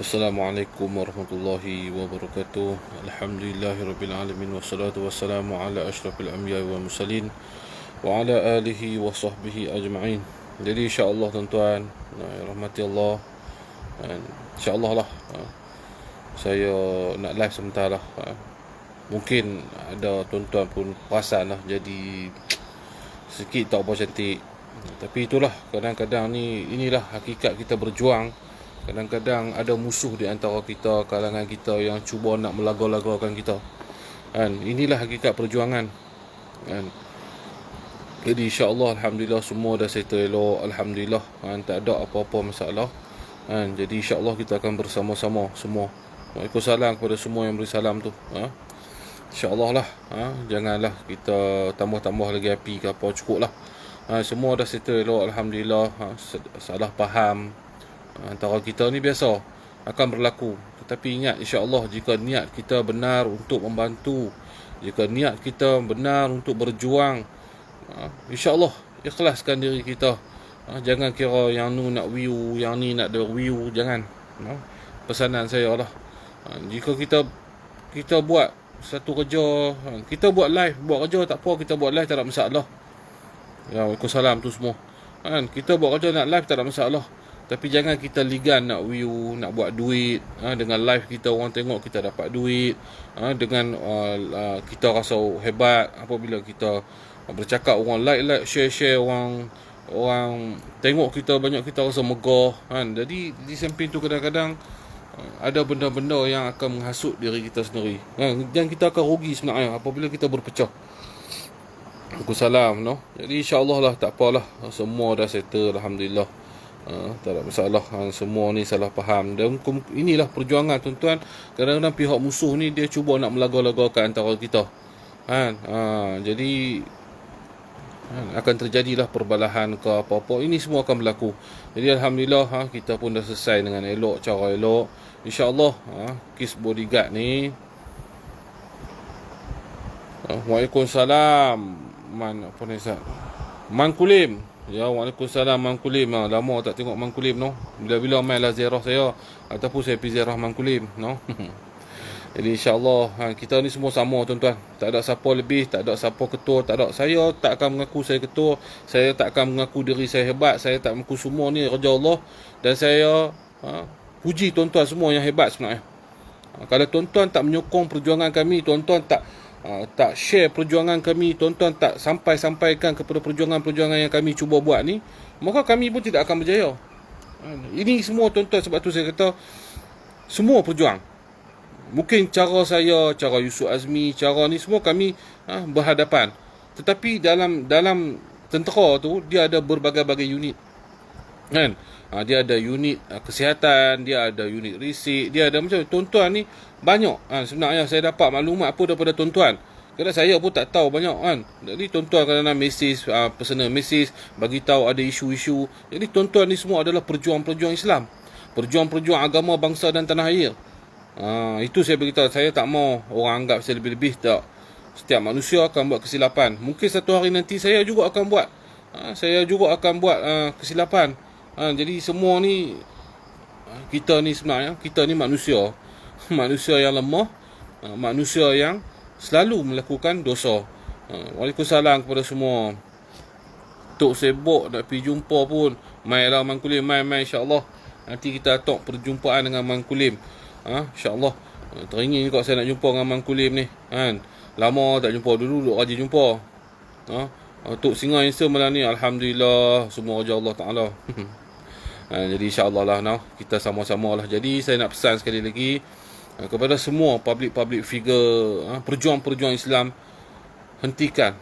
Assalamualaikum warahmatullahi wabarakatuh. Alhamdulillahirrabbilalamin. Wassalatu wassalamu ala ashrafil anbiya wa mursalin wa ala alihi wa sahbihi ajma'in. Jadi insyaAllah tuan-tuan, rahmati Allah, insyaAllah lah, saya nak live sebentar lah. Mungkin ada tuan-tuan pun perasan lah, jadi sikit tak apa cantik. Tapi itulah, kadang-kadang ni, inilah hakikat kita berjuang. Kadang-kadang ada musuh di antara kita, kalangan kita yang cuba nak melaga-lagakan kita. Inilah hakikat perjuangan. Jadi insya-Allah alhamdulillah semua dah settle elok, alhamdulillah. Tak ada apa-apa masalah. Jadi insya-Allah kita akan bersama-sama semua. Waalaikumsalam kepada semua yang beri salam tu. Insya-Allah lah. Janganlah kita tambah-tambah lagi api ke apa, cukup lah. Semua dah settle elok, alhamdulillah. Salah faham antara kita ni biasa akan berlaku. Tetapi ingat, insya-Allah jika niat kita benar untuk membantu, jika niat kita benar untuk berjuang, insya-Allah ikhlaskan diri kita. Jangan kira yang nu nak view, yang ni nak ada view, jangan. Pesanan saya lah, jika kita buat satu kerja, kita buat live, buat kerja tak apa, kita buat live tak ada masalah. Ya, Waalaikumsalam tu semua. Kita buat kerja nak live tak ada masalah. Tapi jangan kita ligan nak view, nak buat duit. Dengan live kita orang tengok kita dapat duit. Dengan kita rasa hebat apabila kita bercakap, orang like, share, orang tengok kita banyak, kita rasa megah. Jadi di samping tu kadang-kadang ada benda-benda yang akan menghasut diri kita sendiri. Dan kita akan rugi sebenarnya apabila kita berpecah. Waalaikumsalam, no? Jadi insya-Allah lah, tak apalah. Semua dah settle, alhamdulillah. Tak ada masalah. Semua ni salah faham. Dan inilah perjuangan, tuan-tuan. Kadang-kadang pihak musuh ni dia cuba nak melaga-lagakan antara kita. Jadi akan terjadilah perbalahan ke apa-apa. Ini semua akan berlaku. Jadi alhamdulillah, kita pun dah selesai dengan elok, cara elok. InsyaAllah kes bodyguard ni. Waalaikumsalam. Apa ni Ustaz? Mangkulim. Ya, Waalaikumsalam Mangkulim. Lama tak tengok Mangkulim, no. Bila-bila main lah ziarah saya, ataupun saya pergi ziarah Mangkulim, no. Jadi insya-Allah kita ni semua sama, tuan-tuan. Tak ada siapa lebih, tak ada siapa ketua, tak ada. Saya tak akan mengaku saya ketua, saya tak akan mengaku diri saya hebat, saya tak mengaku semua ni kerja Allah. Dan saya puji tuan-tuan semua yang hebat sebenarnya. Kalau tuan-tuan tak menyokong perjuangan kami, tuan-tuan tak share perjuangan kami, tuan-tuan tak sampaikan kepada perjuangan-perjuangan yang kami cuba buat ni, maka kami pun tidak akan berjaya. Ini semua, tuan-tuan, sebab tu saya kata semua berjuang. Mungkin cara saya, cara Yusuf Azmi, cara ni semua kami berhadapan. Tetapi dalam tentera tu dia ada berbagai-bagai unit. Dia ada unit kesihatan, dia ada unit risik, dia ada macam tuan-tuan ni banyak. Sebenarnya saya dapat maklumat apa daripada tuan-tuan. Kadang saya pun tak tahu banyak Jadi tuan-tuan kadang-kadang mesej, personal mesej, bagi tahu ada isu-isu. Jadi tuan-tuan ni semua adalah perjuang-perjuang Islam, perjuang-perjuang agama bangsa dan tanah air. Itu saya beritahu. Saya tak mau orang anggap saya lebih-lebih. Tak. Setiap manusia akan buat kesilapan. Mungkin satu hari nanti saya juga akan buat. Saya juga akan buat kesilapan. Jadi semua ni, kita ni sebenarnya, kita ni manusia. Manusia yang lemah, manusia yang selalu melakukan dosa. Waalaikumsalam kepada semua. Tok sibuk nak pergi jumpa pun, mainlah Mangkulim, main insya-Allah. Nanti kita atok perjumpaan dengan Mangkulim. InsyaAllah. Teringin juga saya nak jumpa dengan Mangkulim ni. Lama tak jumpa, dulu rajin jumpa. Tok Singa Insta malam ni, alhamdulillah, semua raja Allah Ta'ala. Jadi insyaAllah lah, kita sama-sama lah. Jadi saya nak pesan sekali lagi kepada semua public figure, perjuang-perjuang Islam, hentikan.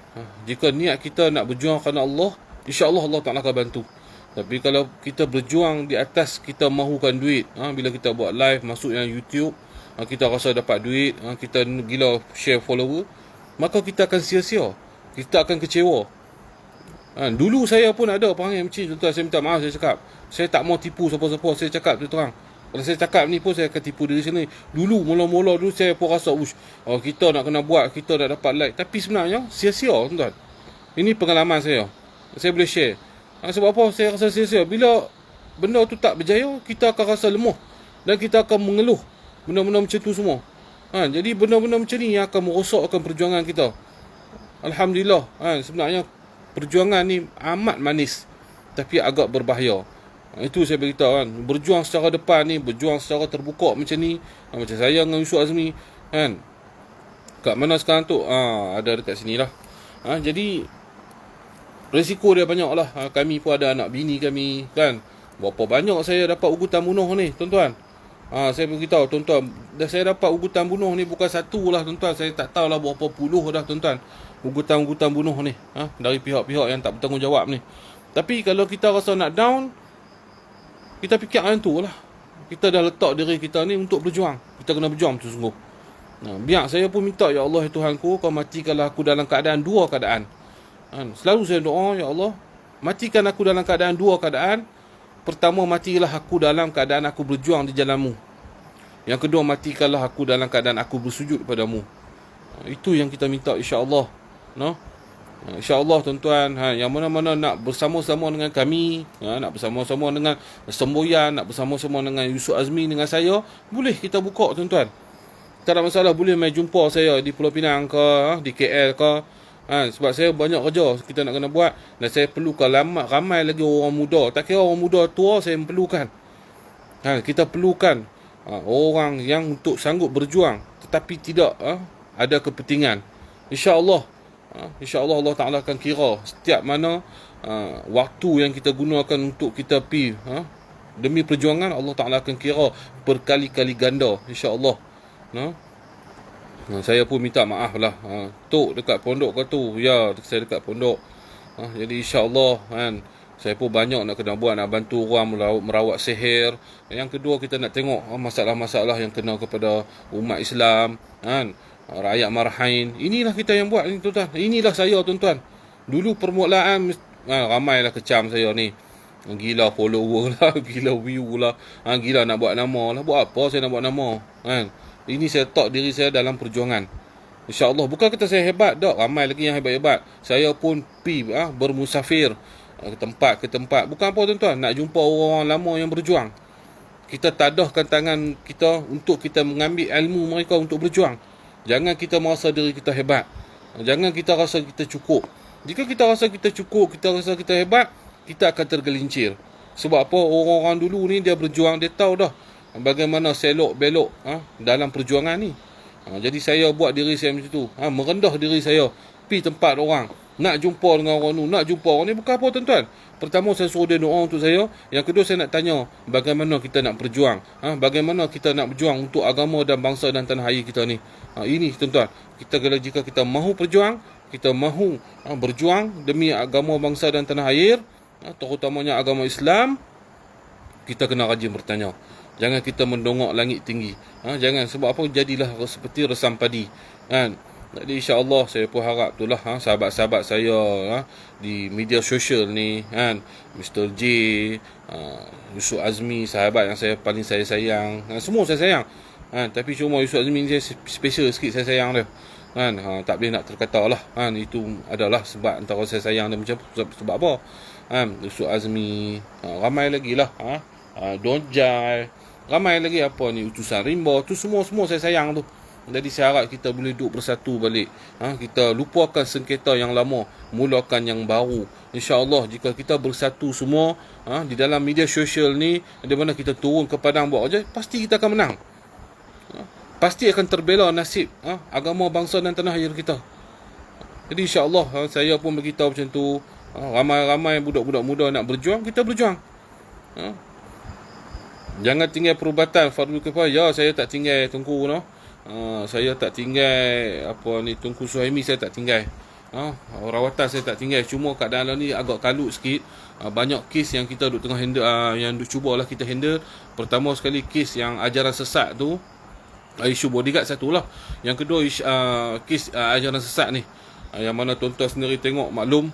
Jika niat kita nak berjuang kerana Allah, insyaAllah Allah Ta'ala akan bantu. Tapi kalau kita berjuang di atas kita mahukan duit, bila kita buat live, masuk yang YouTube, kita rasa dapat duit, kita gila share follower, maka kita akan sia-sia, kita akan kecewa. Dulu saya pun ada perangai macam tu, tuan. Saya minta maaf, saya cakap saya tak mau tipu siapa-siapa. Saya cakap terang, kalau saya cakap ni pun saya akan tipu diri sendiri. Dulu mula-mula dulu saya pun rasa kita nak kena buat, kita nak dapat like. Tapi sebenarnya sia-sia, tuan. Ini pengalaman saya boleh share. Sebab apa saya rasa sia-sia? Bila benda tu tak berjaya, kita akan rasa lemah. dan kita akan mengeluh benda-benda macam tu semua. Jadi benda-benda macam ni yang akan merosakkan perjuangan kita. Alhamdulillah, sebenarnya perjuangan ni amat manis tapi agak berbahaya. Itu saya beritahu kan. Berjuang secara depan ni, berjuang secara terbuka macam ni, macam saya dengan Yusuf Azmi kan. Kat mana sekarang tu? Ada dekat sini lah. Jadi risiko dia banyak lah. Kami pun ada anak bini kami kan. Berapa banyak saya dapat ugutan bunuh ni tuan-tuan. Saya beritahu tuan-tuan, saya dapat ugutan bunuh ni bukan satu lah tuan-tuan. Saya tak tahulah berapa puluh dah tuan-tuan, ugutan-ugutan bunuh ni dari pihak-pihak yang tak bertanggungjawab ni. Tapi kalau kita rasa nak down, kita fikir macam tu lah. Kita dah letak diri kita ni untuk berjuang. Kita kena berjuang tu sungguh. Biar saya pun minta, ya Allah Tuhanku, kau matikanlah aku dalam keadaan dua keadaan. Selalu saya doa, ya Allah, matikan aku dalam keadaan dua keadaan. Pertama, matilah aku dalam keadaan aku berjuang di jalan-Mu. Yang kedua, matikanlah aku dalam keadaan aku bersujud padamu. Itu yang kita minta, insya-Allah. InsyaAllah tuan-tuan, yang mana-mana nak bersama-sama dengan kami, nak bersama-sama dengan Semboyan, nak bersama-sama dengan Yusuf Azmi, dengan saya, boleh kita buka tuan-tuan. Tak ada masalah, boleh mai jumpa saya di Pulau Pinang ke, di KL ke. Sebab saya banyak kerja kita nak kena buat, dan saya perlukan ramai lagi orang muda. Tak kira orang muda tua, saya perlukan. Kita perlukan orang yang untuk sanggup berjuang tetapi tidak ada kepentingan. InsyaAllah, InsyaAllah Allah Ta'ala akan kira setiap mana waktu yang kita gunakan untuk kita pergi demi perjuangan. Allah Ta'ala akan kira berkali-kali ganda, InsyaAllah. Saya pun minta maaf lah. Tok dekat pondok ke tu? Ya, saya dekat pondok. Jadi insyaAllah kan, saya pun banyak nak kena buat, nak bantu orang merawat sihir. Yang kedua, kita nak tengok masalah-masalah yang kena kepada umat Islam kan, rakyat Marhain. Inilah kita yang buat ni tuan-tuan. Inilah saya tuan-tuan. Dulu permulaan ramailah kecam saya ni. Gila follower lah, gila view lah, gila nak buat nama lah. Buat apa saya nak buat nama kan? Ini saya letak diri saya dalam perjuangan. InsyaAllah, bukan kata saya hebat tak, ramai lagi yang hebat-hebat. Saya pun bermusafir ke tempat ke tempat. Bukan apa tuan-tuan, nak jumpa orang lama yang berjuang. Kita tadahkan tangan kita untuk kita mengambil ilmu mereka untuk berjuang. Jangan kita merasa diri kita hebat. Jangan kita rasa kita cukup. Jika kita rasa kita cukup, kita rasa kita hebat, kita akan tergelincir. Sebab apa? Orang-orang dulu ni dia berjuang, dia tahu dah bagaimana selok belok dalam perjuangan ni. Jadi saya buat diri saya macam tu, merendah diri saya, pergi tempat orang, nak jumpa dengan orang tu, nak jumpa orang ni. Bukan apa tuan-tuan, pertama saya suruh dia doa untuk saya. Yang kedua, saya nak tanya bagaimana kita nak berjuang, bagaimana kita nak berjuang untuk agama dan bangsa dan tanah air kita ni. Ini tuan-tuan, jika kita mahu berjuang, kita mahu berjuang demi agama bangsa dan tanah air, terutamanya agama Islam, kita kena rajin bertanya. Jangan kita mendongak langit tinggi. Jangan, sebab apa? Jadilah seperti resam padi kan. Jadi insya-Allah saya pun harap itulah sahabat-sahabat saya di media sosial ni kan, Mr. J, Yusuf Azmi, sahabat yang paling saya sayang. Semua saya sayang tapi cuma Yusuf Azmi ni saya special sikit saya sayang dia kan. Tak boleh nak terkata lah kan. Itu adalah sebab antara saya sayang dia macam sebab apa Yusuf Azmi, ramai lagi lah Donjai, ramai lagi utusan rimba tu, semua saya sayang tu. Jadi saya harap kita boleh duduk bersatu balik. Kita lupakan sengketa yang lama, mulakan yang baru. InsyaAllah jika kita bersatu semua di dalam media sosial ni, di mana kita turun ke padang buat aja, pasti kita akan menang. Pasti akan terbela nasib agama bangsa dan tanah air kita. Jadi insyaAllah saya pun beritahu macam tu. Ramai-ramai budak-budak muda nak berjuang, kita berjuang. Jangan tinggal perubatan fardu kifayah. Saya tak tinggal Tunku saya tak tinggal Tunku Suhaimi, saya tak tinggal. Rawatan saya tak tinggal. Cuma keadaan ni agak kalut sikit. Banyak kes yang kita duk tengah handle, yang duk cubalah kita handle. Pertama sekali kes yang ajaran sesat tu, isu bodyguard satulah. Yang kedua kes ajaran sesat ni, yang mana tuan-tuan sendiri tengok maklum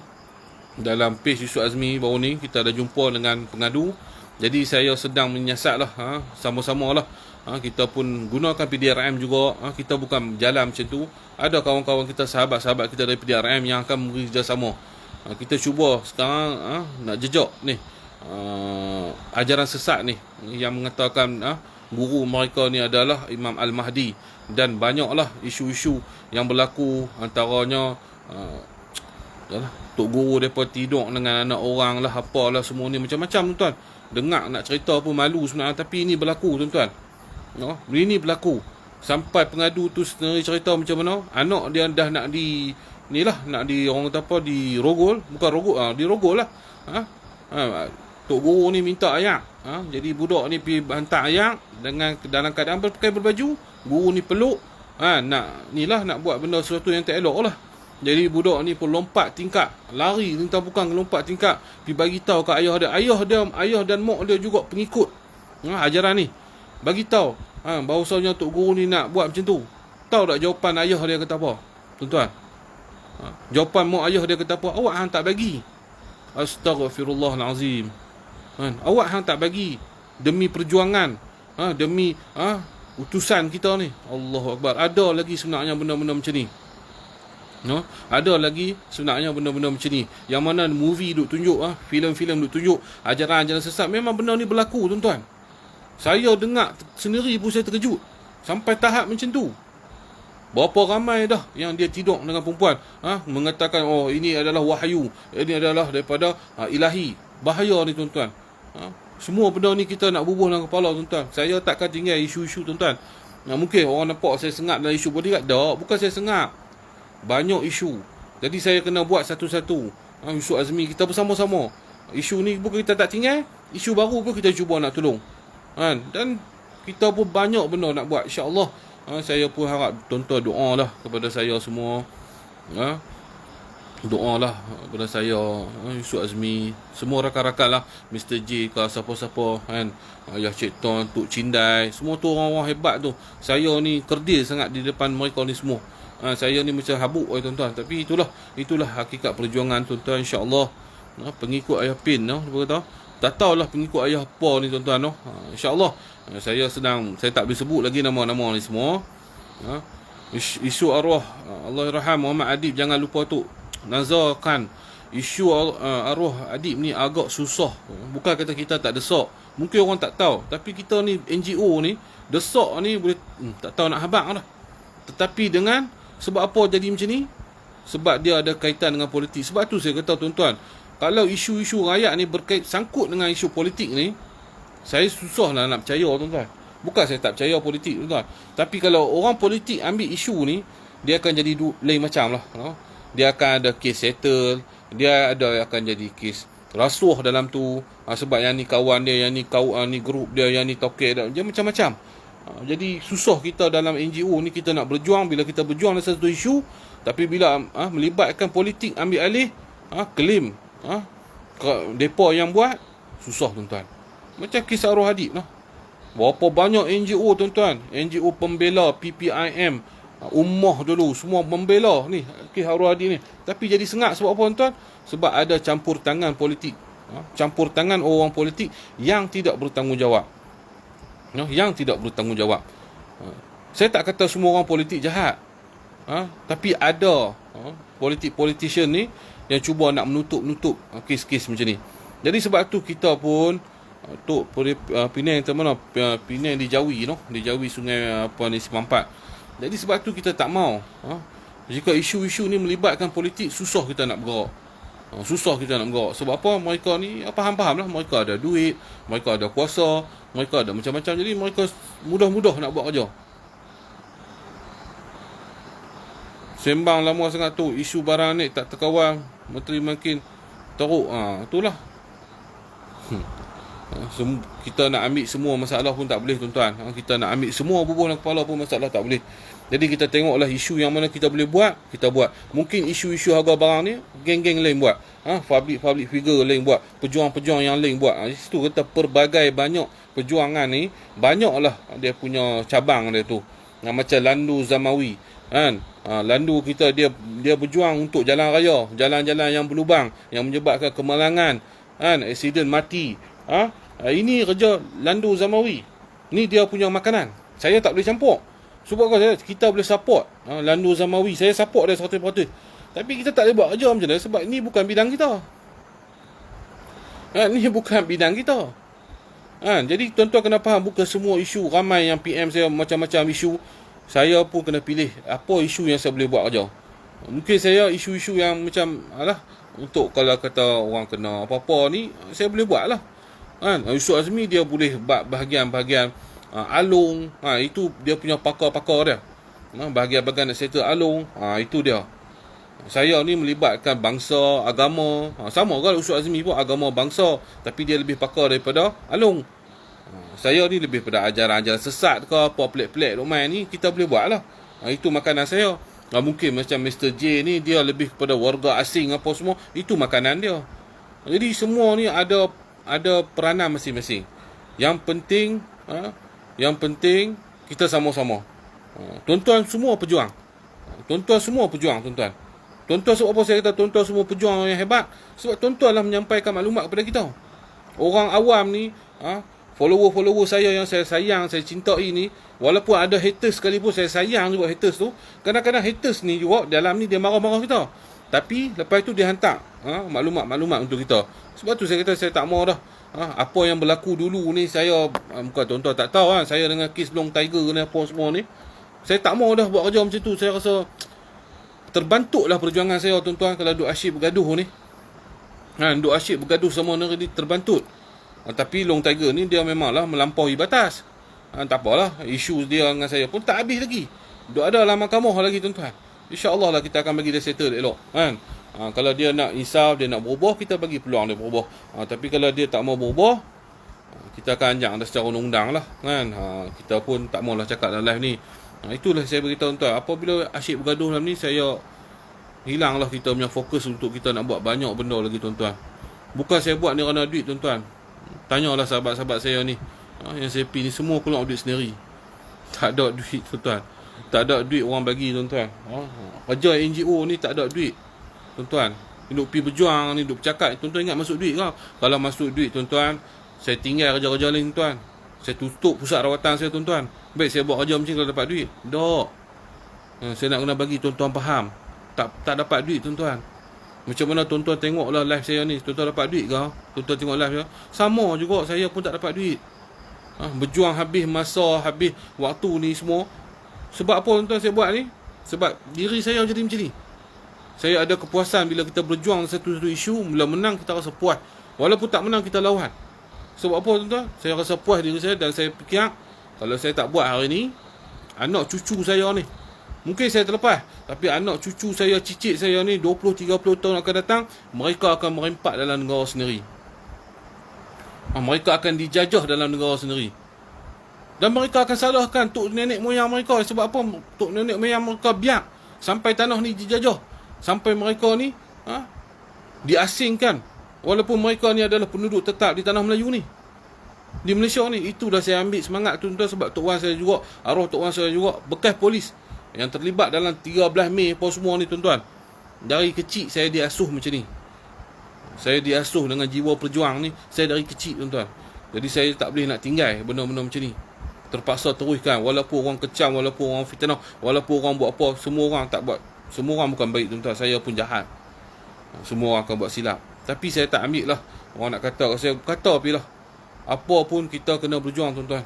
dalam page Yusuf Azmi baru ni kita ada jumpa dengan pengadu. Jadi saya sedang menyiasat lah, sama-sama lah. Kita pun gunakan PDRM juga. Kita bukan jalan macam tu. Ada kawan-kawan kita, sahabat-sahabat kita dari PDRM yang akan bekerjasama. Kita cuba sekarang nak jejak ni ajaran sesat ni yang mengatakan Guru mereka ni adalah Imam Al-Mahdi. Dan banyaklah isu-isu yang berlaku, antaranya yalah, tok guru mereka tidur dengan anak orang lah, apalah semua ni, macam-macam tuan-tuan. Dengar nak cerita pun malu sebenarnya, tapi ini berlaku tuan-tuan. Ini berlaku. Sampai pengadu tu sendiri cerita macam mana anak dia dah nak di ni lah, nak di orang kata apa, di rogol, bukan rogol, di rogol lah. Tok guru ni minta ayak. Jadi budak ni pergi hantar ayak dengan dalam keadaan berpakai berbaju. Guru ni peluk. Nak ni lah, nak buat benda sesuatu yang tak elok lah. Jadi budak ni pun lompat tingkap, lari lintang bukan lompat tingkap, pergi bagi tahu ke ayah dia. Ayah dan mak dia juga pengikut ajaran ni. Bagi tahu bahawasanya tok guru ni nak buat macam tu. Tahu tak jawapan ayah dia kata apa, tuan-tuan? Jawapan mak ayah dia kata apa? Awak hang tak bagi. Astaghfirullahalazim. Awak hang tak bagi demi perjuangan, demi utusan kita ni. Allahu Akbar. Ada lagi sebenarnya benda-benda macam ni. Ada lagi sebenarnya benda-benda macam ni, yang mana movie duk tunjuk, filem-filem duk tunjuk ajaran-ajaran sesat. Memang benda ni berlaku tuan-tuan. Saya dengar sendiri pun saya terkejut. Sampai tahap macam tu. Berapa ramai dah yang dia tidur dengan perempuan, mengatakan ini adalah wahyu, ini adalah daripada ilahi. Bahaya ni tuan-tuan. Semua benda ni kita nak bubuh dalam kepala tuan-tuan. Saya takkan tinggal isu-isu tuan-tuan. Mungkin orang nampak saya sengap dalam isu politik. Tak, bukan saya sengap. Banyak isu. Jadi saya kena buat satu-satu. Isu Azmi kita bersama-sama. Isu ni bukan kita tak tinggal, isu baru pun kita cuba nak tolong. Dan kita pun banyak benda nak buat, insya-Allah. Saya pun harap tuan-tuan doa lah kepada saya semua. Doa lah kepada saya, Yusuf Azmi, semua rakan-rakan lah, Mr. J ke siapa-siapa kan, Ayah Cik Ton, Tok Cindai, semua tu orang-orang hebat tu. Saya ni kerdil sangat di depan mereka ni semua. Saya ni macam habuk tuan-tuan. Tapi itulah hakikat perjuangan tuan-tuan, insya-Allah. Pengikut Ayah Pin kata, tak tahulah pengikut ayah apa ni tuan-tuan. InsyaAllah. Saya tak boleh sebut lagi nama-nama ni semua. Isu arwah Allahyarham Muhammad Adib, jangan lupa tu nazarkan. Isu arwah Adib ni agak susah. Bukan kata kita tak desak, mungkin orang tak tahu. Tapi kita ni NGO ni desak ni boleh tak tahu nak habaq dah. Tetapi dengan sebab apa jadi macam ni? Sebab dia ada kaitan dengan politik. Sebab tu saya kata tuan-tuan, kalau isu-isu rakyat ni sangkut dengan isu politik ni, saya susahlah nak percaya tuan-tuan. Bukan saya tak percaya politik tuan-tuan, tapi kalau orang politik ambil isu ni, dia akan jadi lain macam lah. Dia akan ada kes settle, dia akan jadi kes rasuah dalam tu. Sebab yang ni kawan dia, yang ni grup dia, yang ni tokek dia, macam-macam. Jadi susah kita dalam NGO ni, kita nak berjuang. Bila kita berjuang dalam satu isu, tapi bila melibatkan politik ambil alih, klaim depa yang buat, susah tuan-tuan. Macam kisah Arwah Adib lah. Berapa banyak NGO tuan-tuan, NGO pembela, PPIM, Ummah dulu, semua membela ni kisah Arwah Adib ni. Tapi jadi sengak sebab apa tuan-tuan? Sebab ada campur tangan politik. Campur tangan orang politik yang tidak bertanggungjawab. Yang tidak bertanggungjawab. Saya tak kata semua orang politik jahat. Tapi ada politician ni yang cuba nak menutup kes-kes macam ni. Jadi sebab tu kita pun Tok Penang tu mana, Penang di Jawi di Jawi sungai Simpang 4. Jadi sebab tu kita tak mau jika isu-isu ni melibatkan politik, susah kita nak bergerak. Sebab apa? Mereka ni faham-faham lah, mereka ada duit, mereka ada kuasa, mereka ada macam-macam. Jadi mereka mudah-mudah nak buat kerja. Sembang lama sangat tu, isu barang ni tak terkawal, menteri makin teruk. Itulah. Kita nak ambil semua masalah pun tak boleh tuan-tuan. Kita nak ambil semua bubuh dalam kepala pun masalah tak boleh. Jadi kita tengoklah isu yang mana kita boleh buat, kita buat. Mungkin isu-isu harga barang ni geng-geng lain buat, public figure lain buat, pejuang-pejuang yang lain buat. Di situ kata pelbagai banyak perjuangan ni, banyaklah dia punya cabang dia tu. Macam Landu Zamawi kan. Landu kita dia berjuang untuk jalan raya, jalan-jalan yang berlubang, yang menyebabkan kemalangan, aksiden mati. Ini kerja Landu Zamawi. Ni dia punya makanan. Saya tak boleh campur. Sebab kita boleh support Landu Zamawi. Saya support dia 100%. Tapi kita tak boleh buat kerja macam mana, sebab ni bukan bidang kita. Ni bukan bidang kita. Jadi tuan-tuan kena faham, bukan semua isu. Ramai yang PM saya macam-macam isu. Saya pun kena pilih apa isu yang saya boleh buat kerja. Mungkin saya isu-isu yang macam untuk kalau kata orang kena apa-apa ni, saya boleh buat lah. Yusuf Azmi dia boleh bahagian-bahagian alung. Itu dia punya pakar-pakar dia. Bahagian-bahagian nak settle alung. Itu dia. Saya ni melibatkan bangsa, agama. Sama kan Ustaz Azmi pun agama bangsa, tapi dia lebih pakar daripada alung. Saya ni lebih pada ajaran-ajaran sesat ke apa pelik-pelik duk main ni, kita boleh buat lah. Itu makanan saya. Mungkin macam Mr. J ni dia lebih kepada warga asing apa semua, itu makanan dia. Jadi semua ni ada peranan masing-masing. Yang penting kita sama-sama. Tuan-tuan semua pejuang. Tuan-tuan semua pejuang, tuan-tuan. Tuan-tuan sebab apa saya kata tuan-tuan semua pejuang yang hebat? Sebab tuan-tuan lah menyampaikan maklumat kepada kita. Orang awam ni, follower-follower saya yang saya sayang, saya cintai ni, walaupun ada haters sekalipun, saya sayang juga haters tu. Kadang-kadang haters ni juga dalam ni dia marah-marah kita. Tapi lepas tu dia hantar maklumat-maklumat untuk kita. Sebab tu saya kata saya tak mau dah. Apa yang berlaku dulu ni saya bukan tuan-tuan tak tahu saya dengan kes Long Tiger ni apa semua ni. Saya tak mau dah buat kerja macam tu. Saya rasa terbantuklah perjuangan saya, tuan-tuan, kalau duk asyik bergaduh ni. Duk asyik bergaduh sama negeri ni terbantut. Tapi Long Tiger ni dia memanglah melampaui batas. Tak apalah, isu dia dengan saya pun tak habis lagi. Duk ada dalam mahkamah lagi, tuan-tuan. InsyaAllah lah kita akan bagi dia settle elok. Kalau dia nak insaf, dia nak berubah, kita bagi peluang dia berubah. Tapi kalau dia tak mau berubah, kita akan anjang dah secara undang-undang lah. Kita pun tak maulah cakap dalam live ni. Itulah saya beritahu tuan-tuan. Apabila asyik bergaduh dalam ni, saya hilanglah kita punya fokus untuk kita nak buat banyak benda lagi, tuan-tuan. Bukan saya buat ni kerana duit, tuan-tuan. Tanyalah sahabat-sahabat saya ni, yang saya pergi ni semua keluar duit sendiri. Tak ada duit, tuan-tuan. Tak ada duit orang bagi, tuan-tuan. Kerja NGO ni tak ada duit, tuan-tuan. Duk pergi berjuang ni, duk bercakap, tuan-tuan ingat masuk duit ke? Kalau masuk duit, tuan-tuan, saya tinggal kerja-kerja lain, tuan. Saya tutup pusat rawatan saya, tuan-tuan. Baik saya buat kerja macam ni kalau dapat duit. Tak. Saya nak kena bagi tuan-tuan faham. Tak dapat duit, tuan-tuan. Macam mana tuan-tuan tengoklah live saya ni, tuan-tuan dapat duit ke? Tuan-tuan tengok live saya. Sama juga saya pun tak dapat duit. Berjuang habis masa, habis waktu ni semua. Sebab apa, tuan-tuan, saya buat ni? Sebab diri saya jadi macam ni. Saya ada kepuasan bila kita berjuang satu-satu isu. Bila menang kita rasa puas. Walaupun tak menang kita lawan. Sebab apa, tuan-tuan? Saya rasa puas diri saya dan saya fikir kalau saya tak buat hari ni, anak cucu saya ni, mungkin saya terlepas, tapi anak cucu saya, cicit saya ni 20-30 tahun akan datang, mereka akan merempat dalam negara sendiri. Mereka akan dijajah dalam negara sendiri. Dan mereka akan salahkan tok nenek moyang mereka. Sebab apa tok nenek moyang mereka biar sampai tanah ni dijajah, sampai mereka ni diasingkan, walaupun mereka ni adalah penduduk tetap di tanah Melayu ni, di Malaysia ni. Itu dah saya ambil semangat, tuan-tuan, sebab Tok Wan saya juga, arwah Tok Wan saya juga bekas polis yang terlibat dalam 13 Mei apa semua ni, tuan-tuan. Dari kecil saya diasuh macam ni. Saya diasuh dengan jiwa perjuang ni, saya dari kecil, tuan-tuan. Jadi saya tak boleh nak tinggal benda-benda macam ni. Terpaksa teruskan, walaupun orang kecam, walaupun orang fitnah, walaupun orang buat apa, semua orang tak buat. Semua orang bukan baik, tuan-tuan. Saya pun jahat. Semua orang akan buat silap. Tapi saya tak ambil lah. Orang nak kata, saya kata apalah. Apa pun kita kena berjuang, tuan-tuan.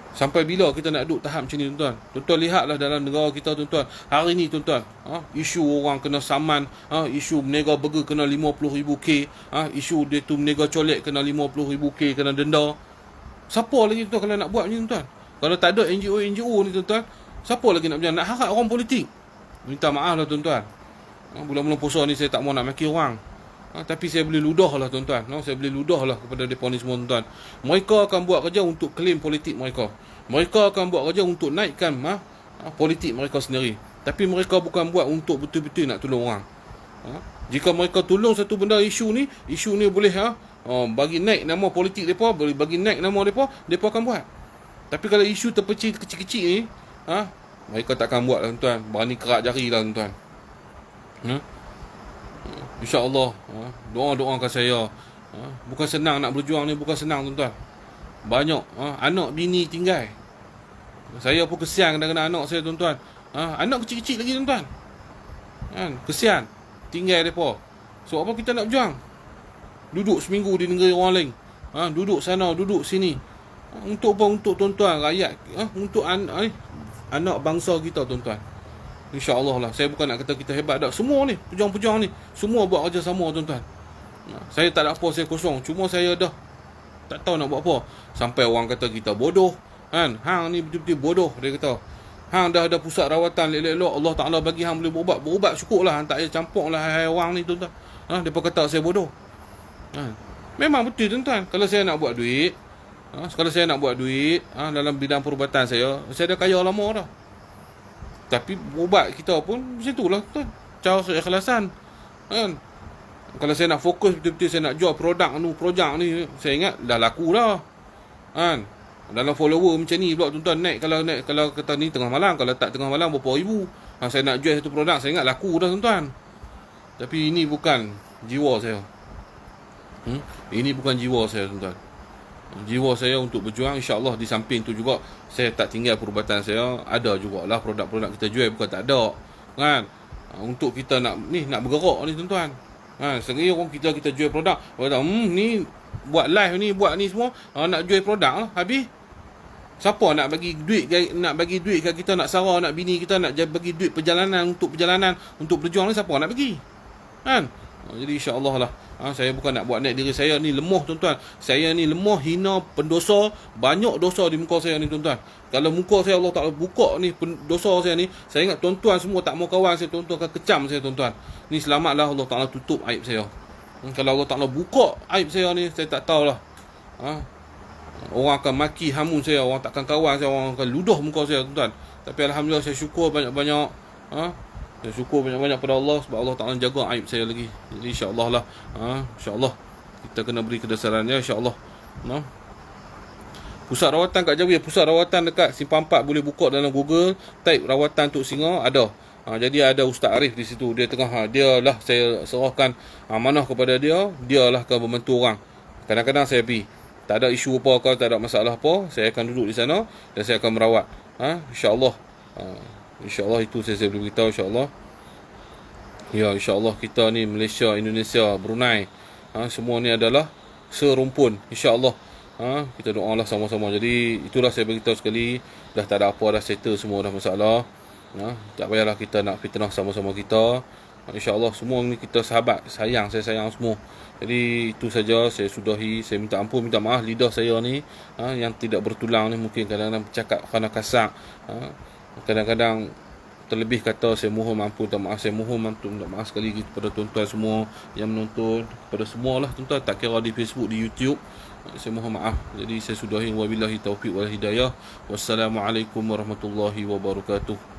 Sampai bila kita nak duduk tahap macam ni, tuan-tuan? Tuan-tuan lihatlah dalam negara kita, tuan-tuan. Hari ni, tuan-tuan, isu orang kena saman, isu menega burger kena 50,000 K, isu dia tu menega colek kena 50,000 K, kena denda. Siapa lagi, tuan, kalau nak buat ni, tuan? Kalau tak ada NGO ni, tuan-tuan, siapa lagi nak berjalan? Nak harap orang politik? Minta maaf lah, tuan-tuan. Bulan-bulan puasa ni saya tak mau nak maki orang. Tapi saya boleh ludah lah, tuan-tuan. Saya boleh ludah lah kepada mereka ni semua, tuan-tuan. Mereka akan buat kerja untuk claim politik mereka. Mereka akan buat kerja untuk naikkan politik mereka sendiri. Tapi mereka bukan buat untuk betul-betul nak tolong orang. Jika mereka tolong satu benda, isu ni boleh bagi naik nama politik mereka, boleh bagi naik nama mereka akan buat. Tapi kalau isu terpecil kecil-kecil ni, mereka takkan buat lah, tuan-tuan. Berani kerak jari lah, tuan-tuan. InsyaAllah doa-doakan saya. Bukan senang nak berjuang ni, bukan senang, tuan-tuan. Banyak anak bini tinggal. Saya pun kesian kadang-kadang anak saya, tuan-tuan. Anak kecil-kecil lagi, tuan-tuan. Kesian tinggal mereka. So apa kita nak berjuang? Duduk seminggu di negeri orang lain. Duduk sana, duduk sini. Untuk apa? Untuk tuan-tuan rakyat, untuk anak bangsa kita, tuan-tuan. InsyaAllah lah. Saya bukan nak kata kita hebat tak. Semua ni, pejuang-pejuang ni, semua buat kerja sama, tuan-tuan. Saya tak ada apa, saya kosong. Cuma saya dah tak tahu nak buat apa. Sampai orang kata kita bodoh, kan? Hang ni betul-betul bodoh, dia kata. Hang dah ada pusat rawatan elok-elok, Allah Ta'ala bagi hang boleh berubat. Berubat cukup lah, hang tak payah campur lah hai orang ni, tuan-tuan. Mereka kata saya bodoh. Memang betul, tuan-tuan. Kalau saya nak buat duit, kalau saya nak buat duit dalam bidang perubatan saya dah kaya lama dah. Tapi berubat kita pun macam itulah, tuan. Cara keikhlasan, kan? Kalau saya nak fokus betul-betul, saya nak jual produk ni, saya ingat dah laku dah, kan? Dalam follower macam ni pula, tuan-tuan, naik kalau kata ni tengah malam, kalau tak tengah malam berapa ribu. Saya nak jual satu produk, saya ingat laku dah, tuan-tuan. Tapi ini bukan jiwa saya. Ini bukan jiwa saya, tuan-tuan. Jiwa saya untuk berjuang, insya-Allah. Di samping tu juga saya tak tinggal perubatan saya, ada jugalah produk-produk kita jual, bukan tak ada, kan? Untuk kita nak bergerak ni, tuan-tuan. Sehingga orang kita jual produk, kata ni buat live ni, buat ni semua, nak jual produk lah. Habis siapa nak bagi duit kat kita, nak sara nak bini kita, nak bagi duit perjalanan, untuk berjuang ni, siapa nak bagi, kan? Jadi insya-Allah lah. Saya bukan nak buat naik diri saya ni lemah, tuan-tuan. Saya ni lemah, hina, pendosa. Banyak dosa di muka saya ni, tuan-tuan. Kalau muka saya Allah Ta'ala buka ni, dosa saya ni, saya ingat tuan-tuan semua tak mau kawan saya, tuan-tuan akan kecam saya, tuan-tuan. Ni selamatlah Allah Ta'ala tutup aib saya. Kalau Allah Ta'ala buka aib saya ni, saya tak tahulah. Orang akan maki hamun saya, orang takkan kawan saya, orang akan ludah muka saya, tuan-tuan. Tapi alhamdulillah, saya syukur banyak-banyak. Saya syukur banyak-banyak pada Allah, sebab Allah Ta'ala jaga aib saya lagi. Jadi insya-Allah lah, insya-Allah kita kena beri kedasaran, ya, insya-Allah. Pusat rawatan kat Jawi, pusat rawatan dekat Simpang 4, boleh buka dalam Google, type rawatan Tok Singa, ada. Jadi ada Ustaz Arif di situ. Dia tengah, dia lah saya serahkan amanah kepada dia, dia lah akan membantu orang. Kadang-kadang saya pergi, tak ada isu apa, tak ada masalah apa, saya akan duduk di sana dan saya akan merawat. InsyaAllah. InsyaAllah itu saya boleh beritahu, insyaAllah. Ya, insyaAllah kita ni Malaysia, Indonesia, Brunei, semua ni adalah serumpun, insyaAllah. Kita doalah sama-sama. Jadi itulah saya beritahu sekali. Dah tak ada apa, dah settle semua, dah masalah. Tak payahlah kita nak fitnah sama-sama kita. InsyaAllah semua ni kita sahabat, saya sayang semua. Jadi itu saja, saya sudahi. Saya minta ampun, minta maaf lidah saya ni, yang tidak bertulang ni, mungkin kadang-kadang bercakap kerana kasar. Kadang-kadang terlebih kata, saya mohon ampun, minta maaf. Saya mohon minta maaf sekali lagi kepada tuan-tuan semua yang menonton, kepada semualah tuan-tuan, tak kira di Facebook, di YouTube. Saya mohon maaf. Jadi saya sudahi. Wabillahi taufiq wal hidayah. Wassalamualaikum warahmatullahi wabarakatuh.